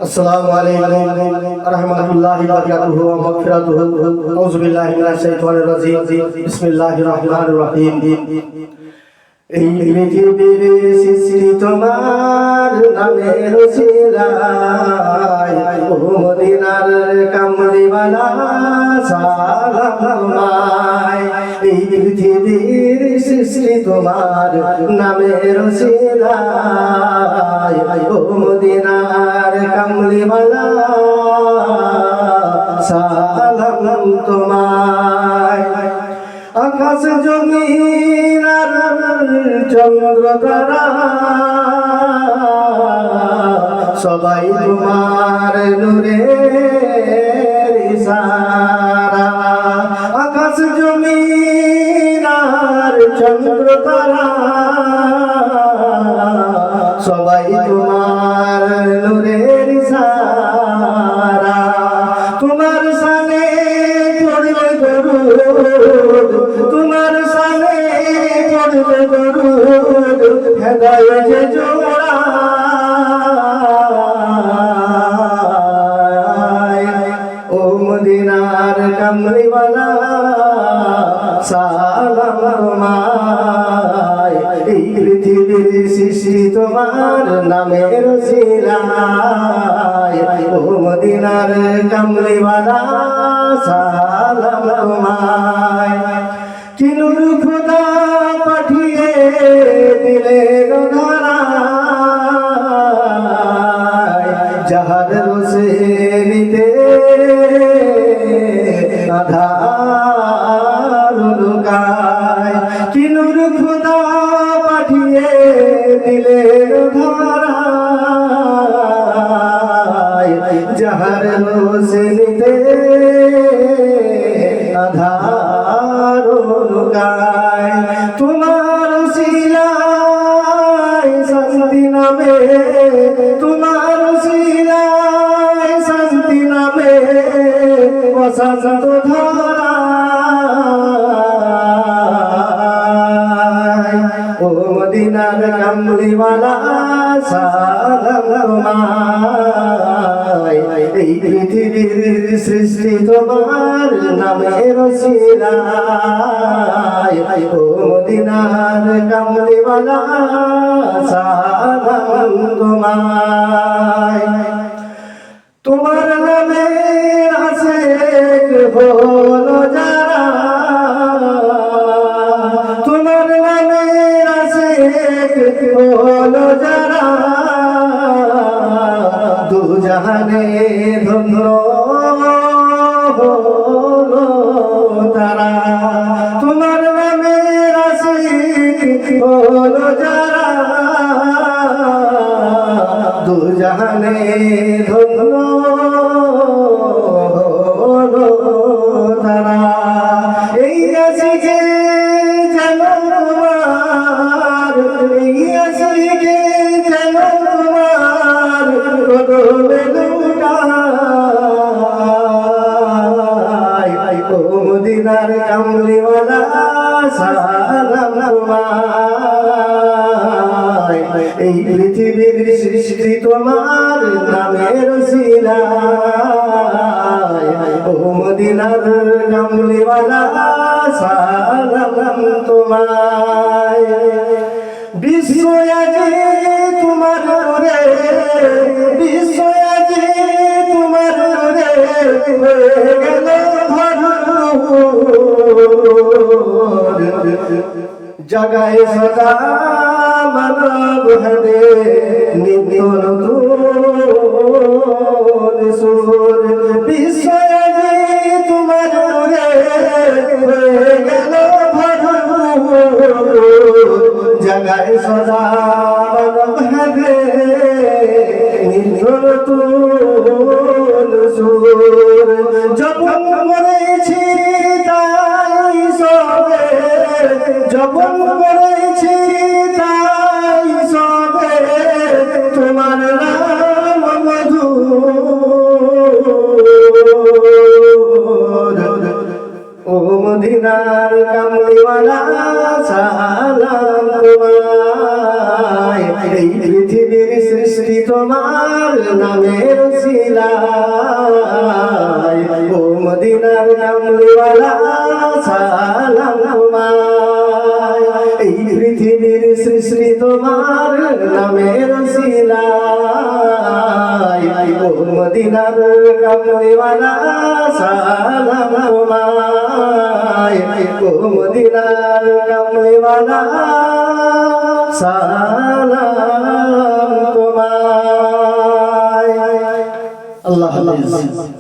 السلام عليكم ورحمة الله وبركاته ومغفرته أعوذ بالله من الشيطان الرجيم بسم الله الرحمن الرحيم এই পৃথিবীর সৃষ্টি তোমার নামের উসিলায় ও মদিনার কামলিওয়ালা সালাম তোমায় এই পৃথিবীর সৃষ্টি তোমার নামের উসিলায় ও মদিনার কামলিওয়ালা সালাম তোমায় আকাশ জমিন আর চন্দ্র তারা সবাই তোমার নূরের ইশারা আকাশ জমিন আর চন্দ্র তারা সবাই তোমার নূরের ইশারা তোমার সানে পড়লে দরুদ তোমার সানে পড়লে দরুদ হেদায়েত জোড়ায় ও মদিনার কামলিওয়ালা সালাম তোমায় এই পৃথিবীর সৃষ্টি তোমার নামের উসিলায় ও মদিনার কামলিওয়ালা সালাম তোমায় কি নূর খোদা পাঠিয়ে দিলেন ধরায় যাহার রোশনীতে আধার লুকায় কি নূর খোদা পাঠিয়ে দিলেন ধরায় যাহার রোশনীতে আধার লুকায় তোমার উসিলায় শান্তি নামে তোমার উসিলায় শান্তি নামে বসন্ত ধরায় ও মদিনার কামলিওয়ালা সালাম তোমায় এই পৃথিবীর সৃষ্টি তোমার নামের উসিলায় ও মদিনার কামলিওয়ালা সালাম তোমায় তোমার নামে আশিক হলো যারা তোমার নামে আশিক হলো যারা দু জাহানে ধন্য হলো তারা তোমার নামে আশিক হলো যারা দু জাহানে ধন্য হলো তারা এই আশিকে যেন তোমার এই আশিকে যেন তোমার কদমে লুটায় ও মদিনার কামলিওয়ালা সালাম তোমায় এই পৃথিবীর সৃষ্টি তোমার নামের উসিলায় ও মদিনার কামলিওয়ালা সালাম তোমায় বিশ্ব আজি তোমার নূরে বিশ্ব আজি তোমার নূরে হয়ে গেল ভরপুর জাগায় সদা মানব হরে নিত্য নতুন সুর বিশ্ব আজি তোমার নূরে হয়ে গেল ভরপুর জাগায় সদা মানব হরে নিত্য নতুন সুর যখন মরেছি তাই সবে যখন মরেছি তাই সবে তোমার নামের উসিলায় ও মদিনার কামলিওয়ালা সালাম তোমায় এই পৃথিবীর সৃষ্টি তোমার নামের উসিলায় ও মদিনার কামলিওয়ালা সালাম তোমায় ও মদিনার কামলিওয়ালা সালাম তোমায়। আল্লাহ হাফেজ।